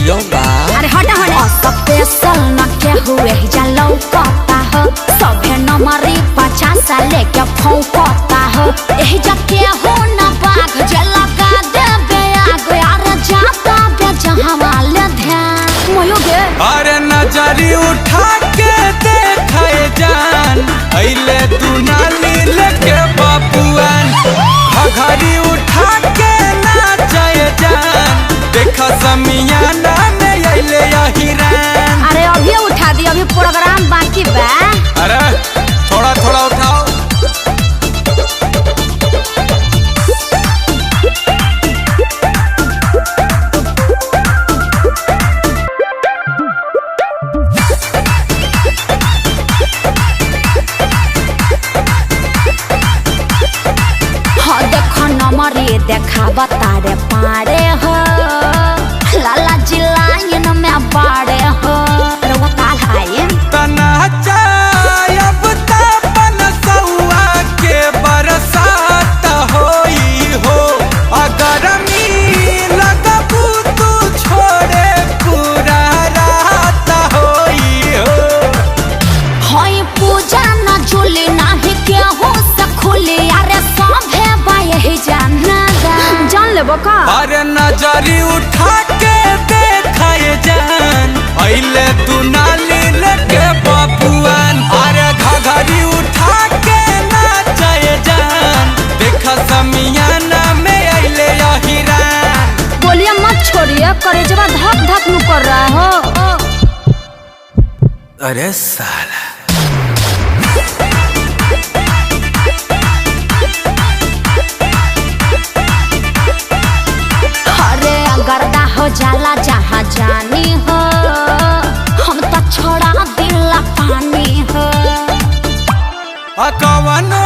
Video बा। अरे हटा हटा स्पेशल न के हुए जा लौकता हो सभे नंबरी 50 लेके फौकता हो एही जके हो न बाघ जे लगा देबे आग यार जाता बे जहां वाले ध्यान मोयो गे। अरे नजरी उठा के देखे जान अइले तू नाली लेके बापुआन घघरी उठा के नाचे जान देखा समियाना में अइले हिरान। अरे अभी उठा दी अभी प्रोग्राम बाकी बा। अरे थोड़ा थोड़ा उठाओ। हाँ देखो नंबरी देखा बतारे पारे हो लाला जी लाइन में बाड़े हो रवा ताल हाइन तना चायब तपन सौआ के बरसात होई हो अगर मी लगबू तू छोड़े पूरा रात होई हो। होई पूजा न जुली नाही के हो सखुली अरे सभे बाये जाना जान लेबो का। अरे नजरी उठा के देखाए जान अइले तू नाली लेके बापुआन अरे घघरी उठा के नाचे जान देखा समियाना में अइले हिरान। बोलिए मत छोड़िए करेजवा धक धक नु कर रहा हो। अरे साला अरे गर्दा हो जाला जहाँ जानी हो हम तो छोड़ा दिला पानी हो। कवनो